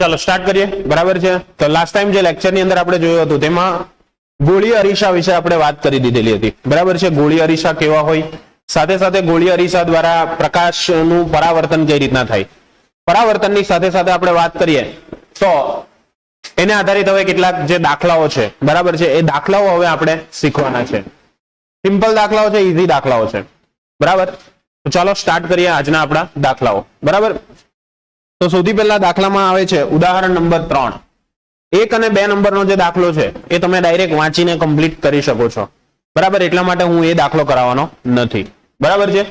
ચાલો સ્ટાર્ટ કરીએ, બરાબર છે. તો લાસ્ટ ટાઈમ જે લેક્ચર ની અંદર આપણે જોયું હતું તેમાં ગોળી અરીસા વિશે આપણે વાત કરી દીધેલી હતી, બરાબર છે. ગોળી અરીસા કેવા હોય, સાથે સાથે ગોળી અરીસા દ્વારા પ્રકાશનું પરાવર્તન કઈ રીતના થાય, પરાવર્તનની સાથે સાથે આપણે વાત કરીએ તો એને આધારિત હવે કેટલાક જે દાખલાઓ છે, બરાબર છે, એ દાખલાઓ હવે આપણે શીખવાના છે. સિમ્પલ દાખલાઓ છે, ઈઝી દાખલાઓ છે, બરાબર. તો ચાલો સ્ટાર્ટ કરીએ આજના આપણા દાખલાઓ, બરાબર. તો સૌથી પહેલા દાખલામાં આવે છે ઉદાહરણ નંબર 3. 1 અને 2 નંબરનો જે દાખલો છે એ તમે ડાયરેક્ટ વાંચીને કમ્પ્લીટ કરી શકો છો, બરાબર. એટલા માટે હું એ દાખલો કરાવવાનો નથી, બરાબર છે,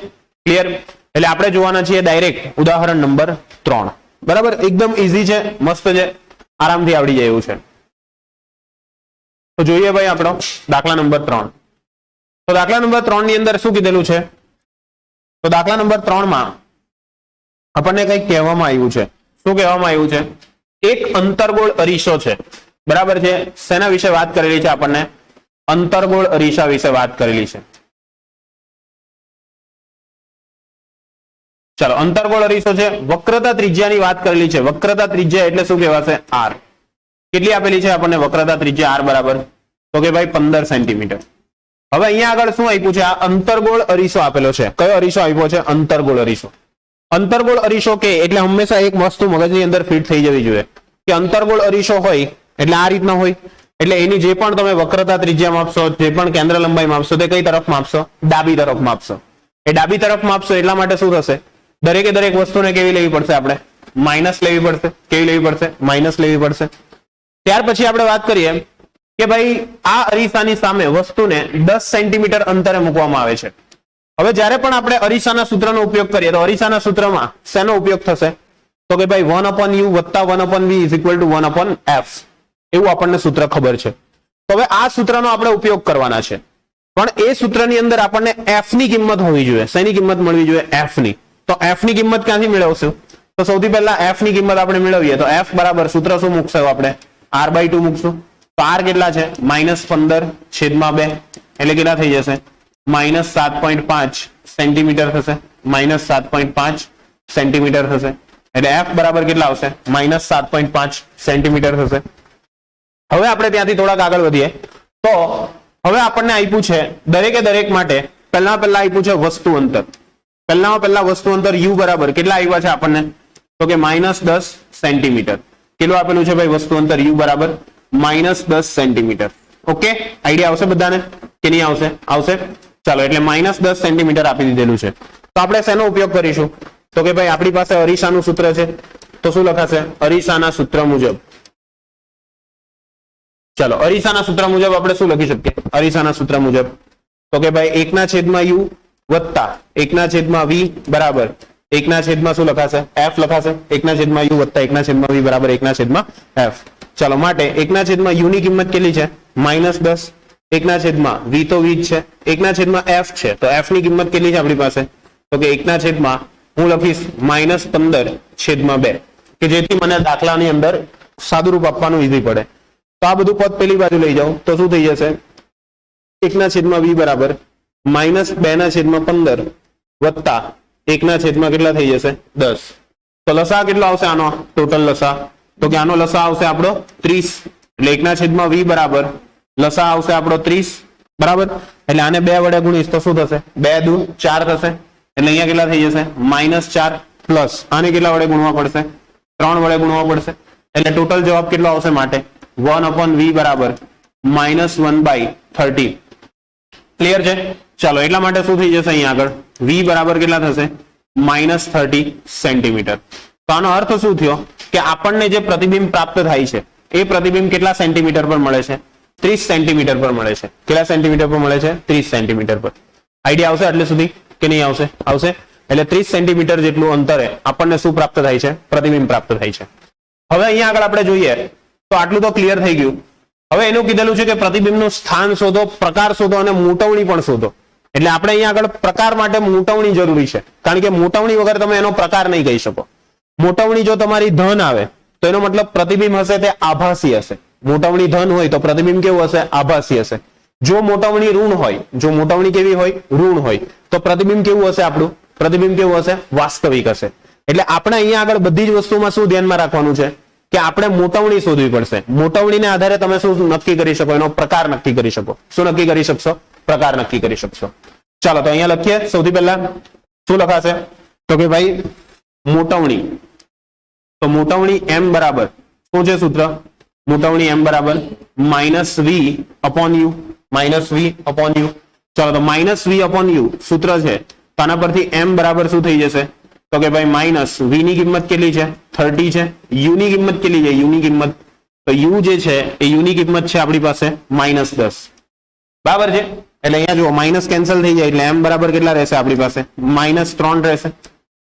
ક્લિયર. એટલે આપણે જોવાના છીએ ડાયરેક્ટ ઉદાહરણ નંબર 3, બરાબર. એકદમ ઈઝી છે, મસ્ત છે, આરામથી આવડી જાય એવું છે. તો જોઈએ ભાઈ આપણો દાખલા નંબર 3. તો દાખલા નંબર 3 ની અંદર શું કીધેલું છે? તો દાખલા નંબર 3 માં આપણને કંઈક કહેવામાં આવ્યું છે. શું કહેવામાં આવ્યું છે? એક અંતર્ગોળ અરીસો છે, બરાબર છે. શેના વિશે વાત કરેલી છે? આપણને અંતર્ગોળ અરીસા વિશે વાત કરેલી છે. ચાલો, અંતર્ગોળ અરીસો છે, વક્રતા ત્રિજ્યાની વાત કરેલી છે. વક્રતા ત્રિજ્યા એટલે શું કહેવાશે? આર. કેટલી આપેલી છે આપણને વક્રતા ત્રિજ્યા? આર બરાબર તો કે ભાઈ 15 સેન્ટીમીટર. હવે અહીંયા આગળ શું આપ્યું છે? આ અંતર્ગોળ અરીસો આપેલો છે. કયો અરીસો આપ્યો છે? અંતર્ગોળ અરીસો. અંતર્ગોળ અરીસો કે એટલે હંમેશા એક વસ્તુ મગજની અંદર ફિટ થઈ જવી જોઈએ કે અંતર્ગોળ અરીસો હોય એટલે આ રીતના હોય. એટલે એની જે પણ તમે વક્રતા ત્રિજ્યા માપશો, જે પણ કેન્દ્ર લંબાઈ માપશો, તે કઈ તરફ માપશો? ડાબી તરફ માપશો. એ ડાબી તરફ માપશો એટલા માટે શું થશે? દરેકે દરેક વસ્તુને કેવી લેવી પડશે? આપણે માઇનસ લેવી પડશે. કેવી લેવી પડશે? માઇનસ લેવી પડશે. ત્યાર પછી આપણે વાત કરીએ કે ભાઈ આ અરીસાની સામે વસ્તુને 10 સેન્ટીમીટર અંતરે મૂકવામાં આવે છે. હવે જ્યારે પણ આપણે અરીસાના સૂત્રનો ઉપયોગ કરીએ તો અરીસાના સૂત્રમાં શેનો ઉપયોગ થશે? તો કે ભાઈ 1/u + 1/v = 1/f. એવું આપણને સૂત્ર ખબર છે. તો હવે આ સૂત્રનો આપણે ઉપયોગ કરવાના છે, પણ એ સૂત્રની અંદર આપણને f ની કિંમત હોવી જોઈએ. શેની કિંમત મળવી જોઈએ? f ની. તો f ની કિંમત ક્યાંથી મેળવશું? તો સૌથી પહેલા f ની કિંમત આપણે મેળવીએ તો f બરાબર સૂત્ર શું મૂકશું? આપણે r/2 મૂકશું. તો r કેટલા છે? -15/2 એટલે કેટલા થઈ જશે? -7.5 સેન્ટીમીટર થશે. -7.5 સેન્ટીમીટર થશે. એટલે f બરાબર કેટલા આવશે? -7.5 સેન્ટીમીટર થશે. હવે આપણે ત્યાંથી થોડાક આગળ વધીએ તો હવે આપણને આપ્યું છે દરેકે દરેક માટે પહેલા આપ્યું છે વસ્તુ અંતર. પહેલા વસ્તુ અંતર u બરાબર કેટલા આવ્યા છે આપણને? તો કે -10 સેન્ટીમીટર. કેટલું આપેલું છે ભાઈ વસ્તુ અંતર? u બરાબર -10 સેન્ટીમીટર. ઓકે, આઈડિયા આવશે બધાને કે નહીં આવશે? આવશે. ચાલો, એટલે -10 સેન્ટીમીટર આપી દીધેલું છે. તો આપણે શેનો ઉપયોગ કરીશું? તો કે ભાઈ આપણી પાસે અરીસાનું સૂત્ર છે. તો શું લખાશે? અરીસાના સૂત્ર મુજબ. ચાલો, અરીસાના સૂત્ર મુજબ આપણે શું લખી શકીએ? અરીસાના સૂત્ર મુજબ તો કે ભાઈ 1/u વત્તા 1/v બરાબર 1/, શું લખાશે? f લખાશે. 1/u વત્તા 1/v બરાબર 1/f. ચાલો, માટે 1/u ની કિંમત કેટલી છે? -10. 1/v તો v જ છે. 1/f છે તો f ની કિંમત કેટલી છે આપણી પાસે? તો કે 1/, હું લખીશ -15/2 કે જેથી મને દાખલાની અંદર સાદુરૂપ આપવાનું ઈઝી પડે. તો આ બધું પદ પેલી બાજુ લઈ જાઓ તો શું થઈ જશે? 1/v બરાબર -2/15 વત્તા 1/, કેટલા થઈ જશે? 10. તો લસા કેટલો આવશે આનો? ટોટલ લસા તો કે આનો લસા આવશે આપણો 30. એટલે 1/v બરાબર લસા આવશે આપણો 30, બરાબર. એટલે આને 2 વડે ગુણીશ તો શું થશે? 2 દુ 4 થશે. એટલે અહીંયા કેટલા થઈ જશે? -4 પ્લસ આને કેટલા વડે ગુણવા પડશે? 3 વડે ગુણવા પડશે. એટલે ટોટલ જવાબ કેટલો આવશે? માટે 1/v બરાબર -1/30. ક્લિયર છે? ચાલો, એટલા માટે શું થઈ જશે અહીંયા આગળ? v બરાબર કેટલા થશે? -30 સેન્ટીમીટર. તો આનો અર્થ શું થયો કે આપણને જે પ્રતિબિંબ પ્રાપ્ત થાય છે એ પ્રતિબિંબ કેટલા સેન્ટીમીટર પર મળે છે? 30 સેન્ટીમીટર પર મળે છે. કેટલા સેન્ટીમીટર પર મળે છે? 30 સેન્ટીમીટર પર. આઈડિયા આવશે એટલે સુધી કે નહીં આવશે? આવશે. એટલે 30 સેન્ટીમીટર જેટલું અંતરે આપણને શું પ્રાપ્ત થાય છે? પ્રતિબિંબ પ્રાપ્ત થાય છે. હવે અહીંયા આગળ આપણે જોઈએ તો આટલું તો ક્લિયર થઈ ગયું. હવે એનું કીધેલું છે કે પ્રતિબિંબનું સ્થાન શોધો, પ્રકાર શોધો અને મોટવણી પણ શોધો. એટલે આપણે અહીંયા આગળ પ્રકાર માટે મોટવણી જરૂરી છે, કારણ કે મોટવણી વગર તમે એનો પ્રકાર નહીં કહી શકો. મોટવણી જો તમારી ધન આવે તો એનો મતલબ પ્રતિબિંબ હશે તે આભાસી હશે. મોટવણી ધન હોય તો પ્રતિબિંબ કેવું હશે? આભાસી હશે. જો મોટવણી ઋણ હોય, જો મોટવણી કેવી હોય? ઋણ હોય તો પ્રતિબિંબ કેવું હશે? આપણું પ્રતિબિંબ કેવું હશે? વાસ્તવિક હશે. એટલે આપણે અહીંયા આગળ બધી જ વસ્તુમાં શું ધ્યાનમાં રાખવાનું છે? કે આપણે મોટવણી શોધવી પડશે. મોટવણીને આધારે તમે શું નક્કી કરી શકો? એનો પ્રકાર નક્કી કરી શકો. શું નક્કી કરી શકશો? પ્રકાર નક્કી કરી શકશો. ચાલો તો અહીંયા લખીએ. સૌથી પહેલા શું લખાશે? તો કે ભાઈ મોટવણી. તો મોટવણી m બરાબર શું છે સૂત્ર? મોટવણી m બરાબર -v upon u. -v upon u. ચાલો તો -v upon u સૂત્ર છે. તો આના પરથી m બરાબર શું થઈ જશે? તો કે ભાઈ માઇનસ v ની કિંમત કેટલી છે? 30 છે. u ની કિંમત કેટલી છે? u ની કિંમત તો u જે છે એ u ની કિંમત છે આપણી પાસે -10. બરાબર છે. એટલે અહીંયા જુઓ માઇનસ કેન્સલ થઈ જાય એટલે m બરાબર કેટલા રહેશે આપણી પાસે? -3 રહેશે.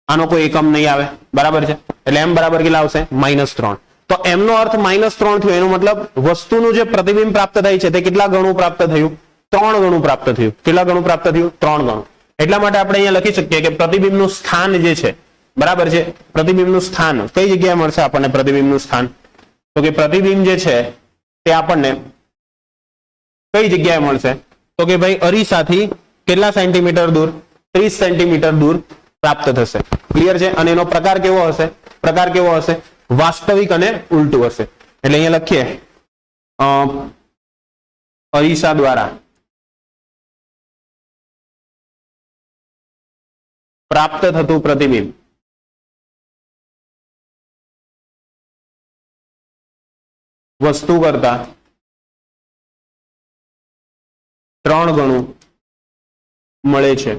આનો કોઈ એકમ નહીં આવે. બરાબર છે. એટલે m બરાબર કેટલા આવશે? -3. તો m નો અર્થ -3 થયો. એનો મતલબ વસ્તુનું જે પ્રતિબિંબ પ્રાપ્ત થાય છે તે કેટલા ગણું પ્રાપ્ત થયું? 3 ગણું પ્રાપ્ત થયું. કેટલા ગણું પ્રાપ્ત થયું? 3 ગણું. એટલા માટે આપણે અહીંયા લખી શકીએ કે પ્રતિબિંબનું સ્થાન જે છે, બરાબર છે, પ્રતિબિંબનું સ્થાન કઈ જગ્યાએ મળશે આપણને? પ્રતિબિંબનું સ્થાન તો કે પ્રતિબિંબ જે છે તે આપણને કઈ જગ્યાએ મળશે? તો કે ભાઈ અરીસાથી કેટલા સેન્ટીમીટર દૂર? 30 સેન્ટીમીટર દૂર પ્રાપ્ત થશે. ક્લિયર છે. અને એનો પ્રકાર કેવો હશે? પ્રકાર કેવો હશે? વાસ્તવિક અને ઉલટું હશે. એટલે અહીંયા લખીએ અરીસા દ્વારા પ્રાપ્ત થતું પ્રતિબિંબ વસ્તુ કરતા 3 ગણું મળે છે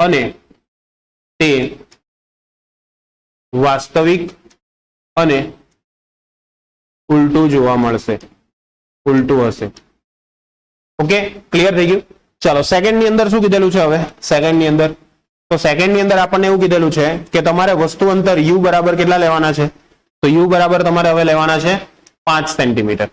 અને તે વાસ્તવિક અને ઉલટું જોવા મળશે. ઉલટું હશે. ઓકે, ક્લિયર થઈ ગયું. ચાલો સેકન્ડ ની અંદર શું કીધેલું છે? હવે સેકન્ડ ની અંદર તો સેકન્ડ ની અંદર આપણને એવું કીધેલું છે કે તમારે વસ્તુ અંતર u બરાબર કેટલા લેવાના છે? તો u બરાબર તમારે હવે લેવાના છે 5 સેન્ટીમીટર.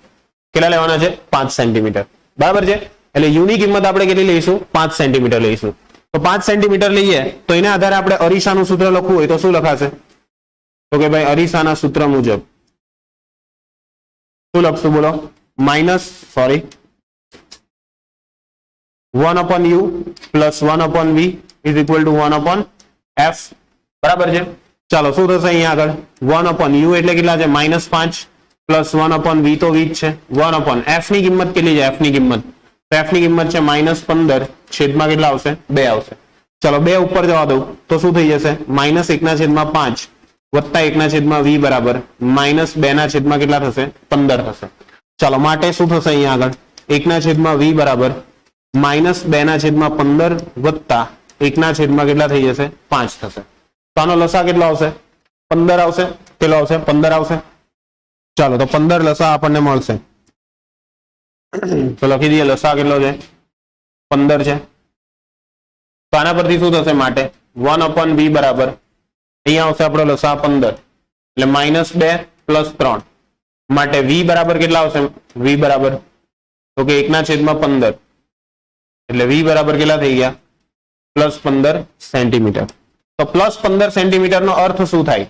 કેટલા લેવાના છે? 5 સેન્ટીમીટર. બરાબર છે. એટલે u ની કિંમત આપણે કેટલી લઈશું? 5 સેન્ટીમીટર લઈશું. તો 5 સેન્ટીમીટર લઈએ તો એના આધારે આપણે અરીસાનું સૂત્ર લખવું હોય તો શું લખાશે? તો કે ભાઈ અરીસાના સૂત્ર મુજબ શું લખશું? બોલો. -1/u plus 1/v is equal to 1/f. બરાબર છે. ચાલો શું થશે અહીંયા આગળ? 1/u એટલે કેટલા છે? -5 પ્લસ 1/v તો v જ છે. 1/f ની કિંમત કેટલી છે? f ની કિંમત તો f ની કિંમત છે -15 છેદમાં કેટલા આવશે? 2 આવશે. ચાલો 2 ઉપર જવા દઉં તો શું થઈ જશે? -1/5 વત્તા 1/v બરાબર -2/માં કેટલા થશે? 15 થશે. ચાલો માટે શું થશે અહીંયા આગળ? 1/v બરાબર -2/15 વત્તા 1/માં કેટલા થઈ જશે? 5 થશે. તો આનો લસા કેટલો આવશે? 15 આવશે. કેટલો આવશે? 15 આવશે. ચાલો તો 15 લસા આપણને મળશે. તો લખી દઈએ લસા કેટલો છે? 15 છે. તો આના પરથી શું થશે? માટે 1/v બરાબર અહીંયા આવશે આપણો લસા 15 એટલે -2 પ્લસ 3 માટે v બરાબર કેટલા આવશે? v બરાબર તો કે 1/15 એટલે v બરાબર કેટલા થઈ ગયા? +15 સેન્ટીમીટર. તો +15 સેન્ટીમીટર નો અર્થ શું થાય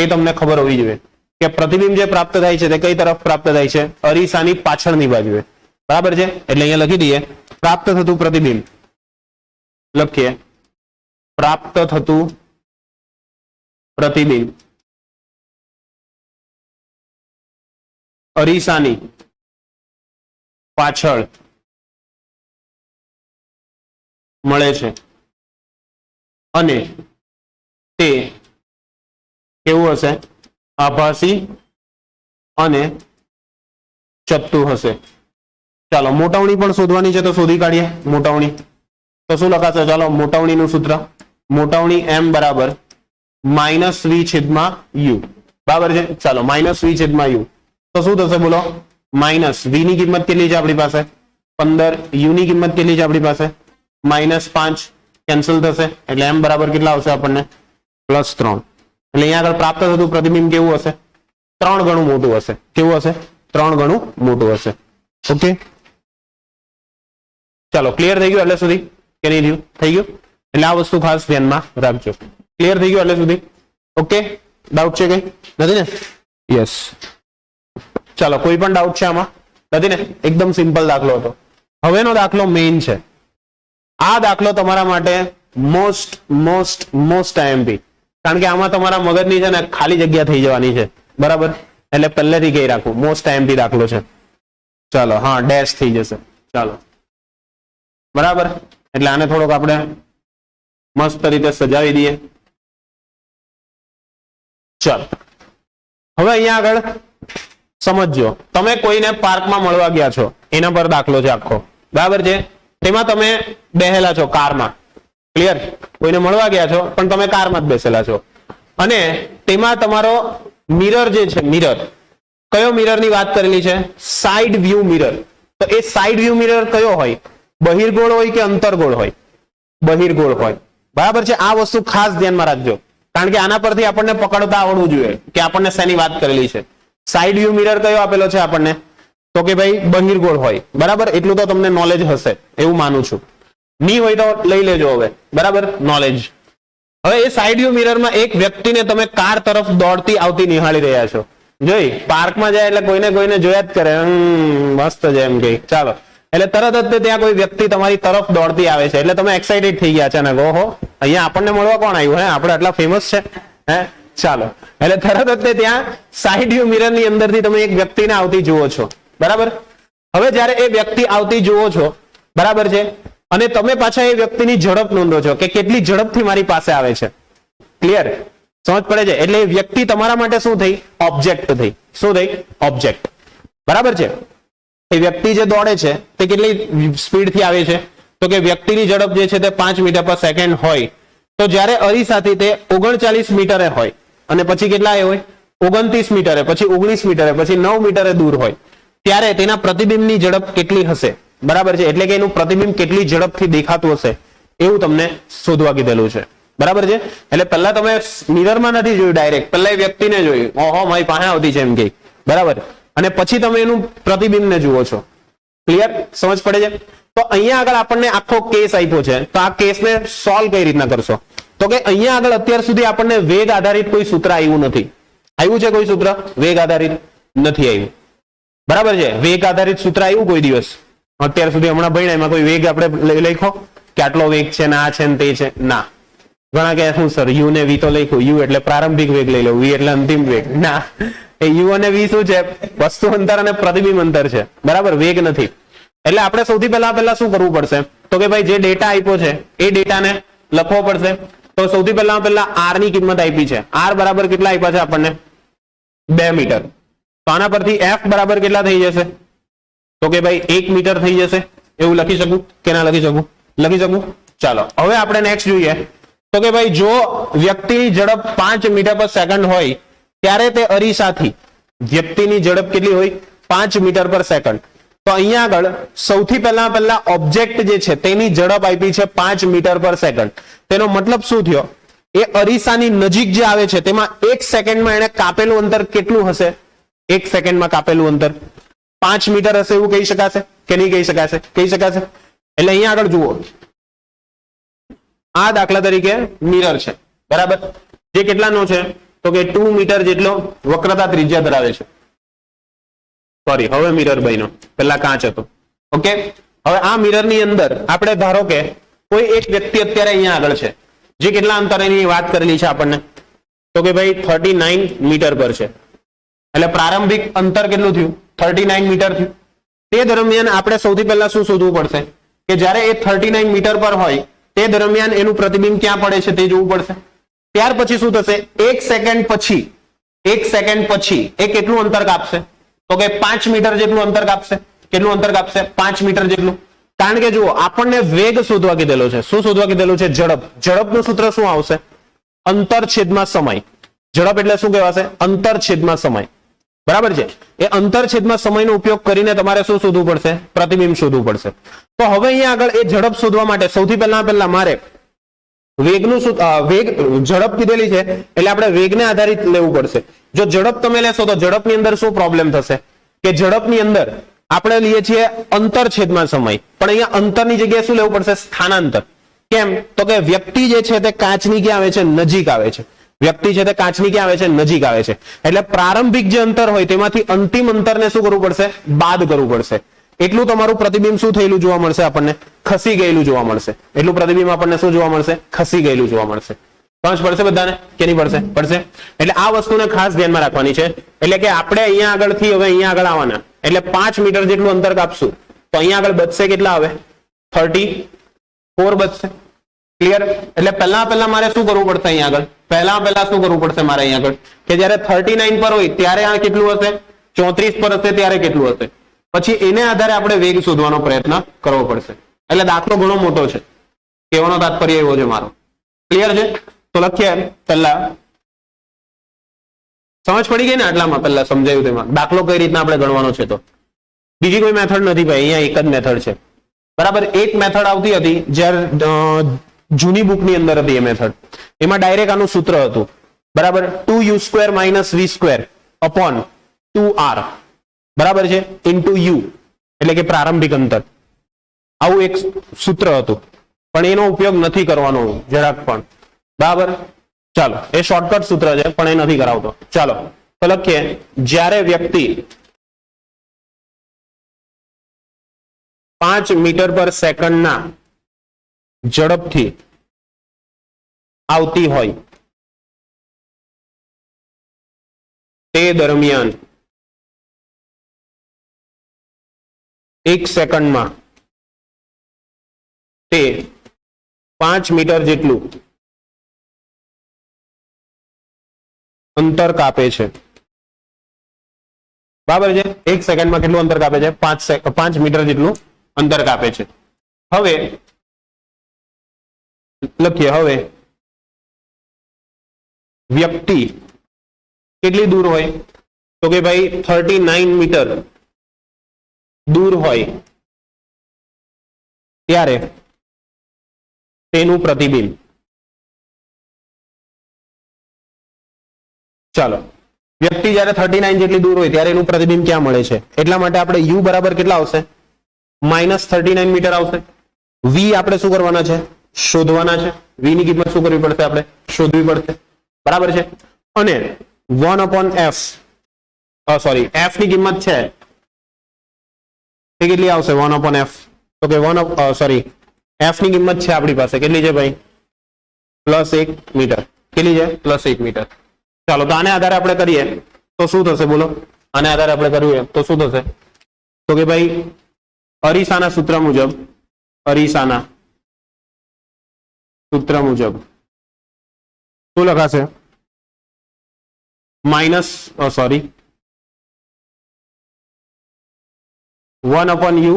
એ તમને ખબર હોવી જોઈએ કે પ્રતિબિંબ જે પ્રાપ્ત થાય છે તે કઈ તરફ પ્રાપ્ત થાય છે? અરીસાની પાછળની બાજુએ. બરાબર છે. એટલે અહીંયા લખી દઈએ પ્રાપ્ત થતું પ્રતિબિંબ. લખીએ પ્રાપ્ત થતું પ્રતિબિંબ અરીસાની પાછળ મળે છે અને તે કેવું હશે? આભાસી અને ચત્તુ હશે. ચાલો મોટવણી પણ શોધવાની છે તો શોધી કાઢીએ. મોટવણી તો શું લખાશે? ચાલો મોટવણીનું સૂત્ર. મોટવણી m બરાબર -v/u. બરાબર છે. ચાલો -v/u તો શું થશે? બોલો. -v ની કિંમત કેટલી છે આપણી પાસે? 15. u ની કિંમત કેટલી છે આપણી પાસે? -5 કેન્સલ થશે એટલે m બરાબર કેટલા આવશે આપણને? +3. એટલે અહીંયા આગળ પ્રાપ્ત થતું પ્રતિબિંબ કેવું હશે? 3 ગણું મોટું હશે. કેવું હશે? 3 ગણું મોટું હશે. ઓકે, ચાલો ક્લિયર થઈ ગયું એટલે સુધી કે નહીં થયું? થઈ ગયું. એટલે આ વસ્તુ ખાસ ધ્યાનમાં રાખજો. ક્લિયર થઈ ગયું એટલે સુધી? ઓકે, ડાઉટ છે કઈ? નથી ને? યસ. ચાલો કોઈ પણ ડાઉટ છે આમાં? નથી ને? એકદમ સિમ્પલ દાખલો હતો. હવેનો દાખલો મેઇન છે. આ દાખલો તમારા માટે મોસ્ટ IMP, કારણ કે આમાં તમારા મગજની છે ને ખાલી જગ્યા થઈ જવાની છે. બરાબર. એટલે પહેલેથી કહી રાખું, મોસ્ટ આઈએમપી દાખલો છે. ચાલો, હા, ડેશ થઈ જશે. ચાલો, બરાબર. એટલે આને થોડોક આપણે મસ્ત રીતે સજાવી દઈએ. ચાલો, હવે અહીંયા આગળ સમજો. તમે કોઈને પાર્કમાં મળવા ગયા છો, એના પર દાખલો છે આખો, બરાબર છે. તેમાં તમે બેહેલા છો કારમાં, ક્લિયર? કોઈને મળવા ગયા છો પણ તમે કારમાં જ બેસેલા છો, અને તેમાં તમારો મિરર જે છે, મિરર કયો મિરર ની વાત કરેલી છે? Side view mirror. તો એ સાઇડ વ્યૂ મિરર કયો હોય? બહિર્ગોળ હોય કે અંતર્ગોળ હોય? બહિર્ગોળ હોય, બરાબર છે. આ વસ્તુ ખાસ ધ્યાનમાં રાખજો, કારણ કે આના પરથી આપણને પકડતા આવડવું જોઈએ કે આપણને શેની વાત કરેલી છે. સાઇડ વ્યૂ મિરર કયો આપેલો છે આપણને? તો કે ભાઈ બહિર્ગોળ હોય, બરાબર. એટલું તો તમને નોલેજ હશે એવું માનું છું. નહીં હોય તો લઈ લેજો હવે, બરાબર, નોલેજ. હવે એ સાઇડ વ્યૂ મિરરમાં એક વ્યક્તિને તમે કાર તરફ દોડતી આવતી નિહાળી રહ્યા છો. જોઈ, પાર્કમાં જાય એટલે કોઈને કોઈને જોયા જ કરે, મસ્ત છે એમ કે. ચાલો, એટલે તરત જ ત્યાં કોઈ વ્યક્તિ તમારી તરફ દોડતી આવે છે એટલે તમે એક્સાઇટેડ થઈ ગયા અચાનક, ઓહો, અહીંયા આપણને મળવા કોણ આવ્યું? હે, આપણે આટલા ફેમસ છે, હે? ચાલો, એટલે તરત જ ત્યાં સાઇડ વ્યૂ મિરર ની અંદરથી તમે એક વ્યક્તિને આવતી જુઓ છો, બરાબર. હવે જ્યારે એ વ્યક્તિ આવતી જુઓ છો, બરાબર છે, અને તમે પાછા એ વ્યક્તિની ઝડપ નોંધો છો કે કેટલી ઝડપથી મારી પાસે આવે છે. ક્લિયર? સમજ પડે છે? એટલે એ વ્યક્તિ તમારા માટે શું થઈ? ઓબ્જેક્ટ થઈ. શું થઈ? ઓબ્જેક્ટ, બરાબર છે. એ વ્યક્તિ જે દોડે છે તે કેટલી સ્પીડથી આવે છે? તો કે વ્યક્તિની ઝડપ જે છે તે 5 મીટર પર સેકન્ડ હોય, તો જ્યારે અરીસાથી તે 39 મીટરે હોય, અને પછી કેટલા હોય? 29 મીટરે, પછી 19 મીટરે, પછી 9 મીટરે દૂર હોય, ત્યારે તેના પ્રતિબિંબની ઝડપ કેટલી હશે? બરાબર છે. એટલે કે એનું પ્રતિબિંબ કેટલી ઝડપથી દેખાતું હશે એવું તમને શોધવા કીધેલું છે, બરાબર છે. એટલે પહેલા તમે મિરરમાં નથી જોયું ડાયરેક્ટ, પહેલા એ વ્યક્તિને જોયું, ઓહો, મારી પાસે આવતી છે એમ કે, બરાબર. અને પછી તમે એનું પ્રતિબિંબને જુઓ છો. ક્લિયર? સમજ પડે છે? તો અહીંયા આગળ આપણને આખો કેસ આપ્યો છે, તો આ કેસને સોલ્વ કઈ રીતના કરશો? તો કે અહીંયા આગળ અત્યાર સુધી આપણને વેગ આધારિત કોઈ સૂત્ર આવ્યું નથી. આવ્યું છે કોઈ સૂત્ર વેગ આધારિત? નથી આવ્યું, બરાબર છે. વેગ આધારિત સૂત્ર આવ્યું કોઈ દિવસ અત્યાર સુધી? હમણાં ભણ્યા એમાં કોઈ વેગ આપણે લખો કે આટલો વેગ છે ને આ છે ને તે છે? ના. ઘણા કે શું સર, યુ ને વી તો લખ્યું, યુ એટલે પ્રારંભિક વેગ લઈ લો, વી એટલે અંતિમ વેગ. ના, એ યુ અને વી શું છે? વસ્તુ અંતર અને પ્રતિબિંબ અંતર છે, બરાબર, વેગ નથી. એટલે આપણે સૌથી પહેલા શું કરવું પડશે? તો કે ભાઈ જે ડેટા આપ્યો છે એ ડેટાને લખવો પડશે. તો સૌથી પહેલા આર ની કિંમત આપી છે. આર બરાબર કેટલા આપ્યા છે આપણને? 2 મીટર. તો આના પરથી એફ બરાબર કેટલા થઈ જશે? તો કે ભાઈ 1 મીટર થઈ જશે. એવું લખી શકું કે ના લખી શકું? લખી શકું. ચાલો, હવે આપણે નેક્સ્ટ જોઈએ. તો કે ભાઈ જો વ્યક્તિની ઝડપ 5 મીટર પર સેકન્ડ હોય, ત્યારે તે અરીસાથી વ્યક્તિની ઝડપ કેટલી હોય? 5 મીટર પર સેકન્ડ. તો અહીંયા આગળ સૌથી પહેલા ઓબ્જેક્ટ જે છે તેની ઝડપ આપી છે 5 મીટર પર સેકન્ડ. તેનો મતલબ શું થયો? એ અરીસાની નજીક જે આવે છે તેમાં 1 સેકન્ડમાં એને કાપેલું અંતર કેટલું હશે? 1 સેકન્ડમાં કાપેલું અંતર 5 મીટર હશે, એવું કહી શકાશે કે નહીં કહી શકાશે? કહી શકાશે. એટલે અહીંયા આગળ જુઓ, આ દાખલા તરીકે મિરર છે, બરાબર, જે કેટલાનો છે? તો કે 2 મીટર જેટલો વક્રતા ત્રિજ્યા ધરાવે છે. સોરી, હવે મિરર બન્યો, પેલા કાચ હતો. ઓકે, હવે આ મિરર ની અંદર આપણે ધારો કે કોઈ એક વ્યક્તિ અત્યારે અહીંયા આગળ છે, જે કેટલા અંતરની વાત કરેલી છે આપણને? તો કે ભાઈ 39 મીટર પર છે. એટલે પ્રારંભિક અંતર કેટલું થયું? 39 મીટર થયું. તે દરમિયાન આપણે સૌથી પહેલા શું શોધવું પડશે? કે જ્યારે એ 39 મીટર પર હોય તે દરમિયાન એનું પ્રતિબિંબ ક્યાં પડે છે તે જોવું પડશે. ત્યાર પછી શું થશે? 1 સેકન્ડ પછી એ કેટલું અંતર કાપશે? તો કે 5 મીટર જેટલું અંતર કાપશે. કેટલું અંતર કાપશે? 5 મીટર જેટલું. કારણ કે જુઓ, આપણને વેગ શોધવા કીધેલો છે. શું શોધવા કીધેલું છે? ઝડપ. ઝડપનું સૂત્ર શું આવશે? અંતર છેદમાં સમય. ઝડપ એટલે શું કહેવાશે? અંતર છેદમાં સમય, બરાબર છે. એ અંતર છેદમાં સમયનો ઉપયોગ કરીને તમારે શું શોધવું પડશે? પ્રતિબિંબ શોધવું પડશે. તો હવે અહીંયા આગળ એ ઝડપ શોધવા માટે સૌથી પહેલા મારે વેગનું વેગ ઝડપ કીધેલી છે એટલે આપણે વેગને આધારિત લેવું પડશે. જો ઝડપ તમે લેશો તો ઝડપની અંદર શું પ્રોબ્લેમ થશે? કે ઝડપની અંદર આપણે લઈએ છીએ અંતર છેદમાં સમય, પણ અહીંયા અંતરની જગ્યાએ શું લેવું પડશે? સ્થાનાંતર. કેમ? તો કે વ્યક્તિ જે છે તે કાચની ક્યાં આવે છે? નજીક આવે છે. વ્યક્તિ છે તે કાચની ક્યાં આવે છે? નજીક આવે છે. એટલે પ્રારંભિક જે અંતર હોય તેમાંથી અંતિમ અંતરને શું કરવું પડશે? બાદ કરવું પડશે. એટલું તમારું પ્રતિબિંબ શું થયેલું જોવા મળશે આપણને? ખસી ગયેલું જોવા મળશે. એટલું પ્રતિબિંબ આપણને શું જોવા મળશે? ખસી ગયેલું જોવા મળશે. સમજ પડશે બધાને કે નહીં પડશે? પડશે. એટલે આ વસ્તુને ખાસ ધ્યાનમાં રાખવાની છે. એટલે કે આપણે અહીંયા આગળથી હવે અહીંયા આગળ આવવાના, એટલે 5 મીટર જેટલું અંતર કાપશું તો અહીંયા આગળ બચશે કેટલા આવે? 34 બચશે. ક્લિયર? એટલે પહેલા મારે શું કરવું પડશે? અહીંયા આગળ પહેલા શું કરવું પડશે મારે? અહીંયા આગળ કે જ્યારે 39 પર હોય ત્યારે આ કેટલું હશે? 34 પર હશે ત્યારે કેટલું હશે? પછી એને આધારે આપણે વેગ શોધવાનો પ્રયત્ન કરવો પડશે. એટલે દાખલો ઘણો મોટો છે, કહેવાનો તાત્પર્ય એવો છે મારો. ક્લિયર છે? તો લખીએ પહેલા. સમજ પડી ગઈ ને? આટલામાં પહેલા સમજાયું તેમાં દાખલો કઈ રીતના આપણે ગણવાનો છે. તો બીજી કોઈ મેથડ નથી ભાઈ, અહીંયા એક જ મેથડ છે. બરાબર? એક મેથડ આવતી હતી જ્યારે જૂની બુકની અંદર હતી એ મેથડ. એમાં ડાયરેક્ટ આનું સૂત્ર હતું. બરાબર? 2u² - v² અપોન 2r બરાબર છે ઇન્ટુ u, એટલે કે પ્રારંભિક અંતર. આવું એક સૂત્ર હતું, પણ એનો ઉપયોગ નથી કરવાનો જરાક પણ. બરાબર? ચાલો, એ શોર્ટકટ સૂત્ર છે પણ એ નથી કરાવતો. ચાલો તો લખીએ, જ્યારે વ્યક્તિ 5 મીટર પર સેકન્ડના ઝડપથી આવતી હોય તે દરમિયાન 1 સેકન્ડમાં તે 5 મીટર જેટલું અંતર કાપે છે. બરાબર છે? 1 સેકન્ડમાં કેટલું અંતર કાપે છે? 5 મીટર જેટલું અંતર કાપે છે. હવે લખીએ, હવે વ્યક્તિ કેટલી દૂર હોય? તો કે ભાઈ 39 મીટર દૂર હોય ત્યારે તેનું પ્રતિબિંબ. ચાલો, વ્યક્તિ જ્યારે 39 જેટલી દૂર હોય ત્યારે એનું પ્રતિબિંબ ક્યાં મળે છે? એટલા માટે આપણે u બરાબર કેટલા આવશે? -39 મીટર આવશે. v આપણે શું કરવાના છે? શોધવાના છે. v ની કિંમત શું કરવી પડશે? આપણે શોધવી પડશે. બરાબર છે? અને 1/f સોરી f ની કિંમત છે તે કેટલી આવશે? 1/f. તો કે f ની કિંમત છે આપણી પાસે કેટલી છે ભાઈ? +1 મીટર. કેટલી છે? +1 મીટર. ચાલો, તો આને આધારે આપણે કરીએ તો શું થશે? બોલો, આને આધારે આપણે કરીએ તો શું થશે? તો કે ભાઈ અરીસાના સૂત્ર મુજબ શું લખાશે? -1/u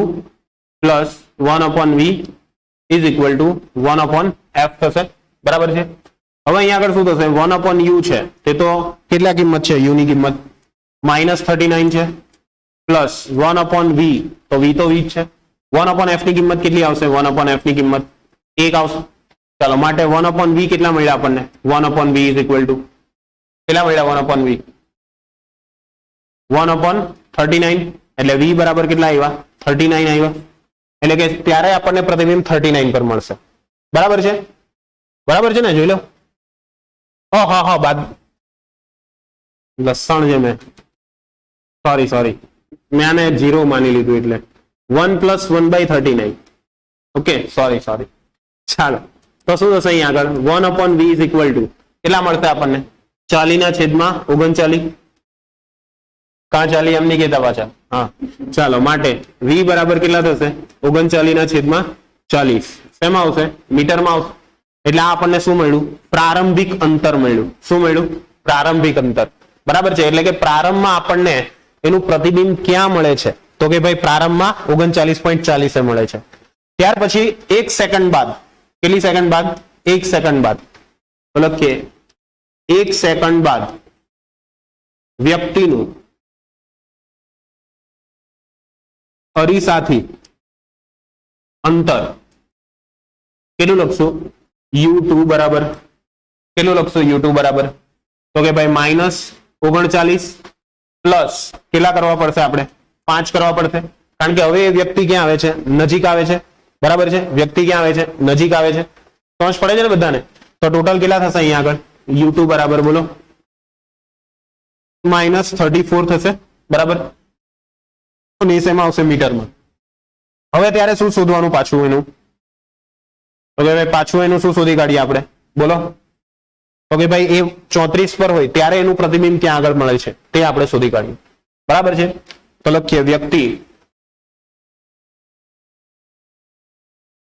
+ 1/v is equal to 1/f થશે. બરાબર છે? હવે અહીંયા આગળ શું થશે? 1/u છે તે તો કેટલા કિંમત છે? u ની કિંમત -39 છે, પ્લસ 1/v તો v તો v જ છે. 1/f ની કિંમત કેટલી આવશે? 1/f ની કિંમત 1 આવશે. ચાલો, માટે 1/v કેટલા મળ્યા આપણને? 1/v ઇઝ ઇક્વલ ટુ કેટલા મળ્યા? 1/v 1/39, એટલે v બરાબર કેટલા આવ્યા? 39 આવ્યા. એટલે કે ત્યારે આપણને પ્રતિબિંબ 39 પર મળશે. બરાબર છે? બરાબર છે ને? જોઈ લો. હા બાદ લસણ છે મેં, સોરી મેં આને 0 માની લીધું, એટલે 1 + 1/39. Okay, sorry. ચાલો, તો શું થશે અહીંયા આગળ? 1/v ઇઝ ઇક્વલ ટુ કેટલા મળશે આપણને? 40/39. કાં 40 એમ નહીં કહેતા પાછા. હા, ચાલો, માટે v બરાબર કેટલા થશે? 39/40. શેમાં આવશે? મીટરમાં આવશે. એટલે આ આપણને શું મળ્યું? પ્રારંભિક અંતર મળ્યું. શું મળ્યું? પ્રારંભિક અંતર. બરાબર છે? એટલે કે પ્રારંભમાં આપણને એનું પ્રતિબિંબ ક્યાં મળે છે? તો કે ભાઈ પ્રારંભમાં 39.40 મળે છે. ત્યાર પછી 1 સેકન્ડ બાદ, કેટલી સેકન્ડ બાદ? 1 સેકન્ડ બાદ, મતલબ કે 1 સેકન્ડ બાદ વ્યક્તિનું અરીસાથી અંતર કેટલું લખશું? u2 બરાબર કેટલું લખશું? u2 બરાબર તો કે ભાઈ -39 પ્લસ કેટલા કરવા પડશે? આપણે 5 કરવા પડશે. કારણ કે હવે એ વ્યક્તિ ક્યાં આવે છે? નજીક આવે છે. બરાબર છે? વ્યક્તિ ક્યાં આવે છે? નજીક આવે છે. સમજ પડે છે ને બધાને? તો ટોટલ કેટલા થશે અહીંયા આગળ? u2 બરાબર બોલો -34 થશે. બરાબર? અને એ શેમાં આવશે? મીટરમાં. હવે ત્યારે શું શોધવાનું પાછું એનું? તો કે પાછું એનું શું શોધી કાઢીએ આપણે? બોલો, તો કે ભાઈ એ 34 પર હોય ત્યારે એનું પ્રતિબિંબ ક્યાં આગળ મળે છે તે આપણે શોધી કાઢીએ. બરાબર છે. તો લખીએ વ્યક્તિ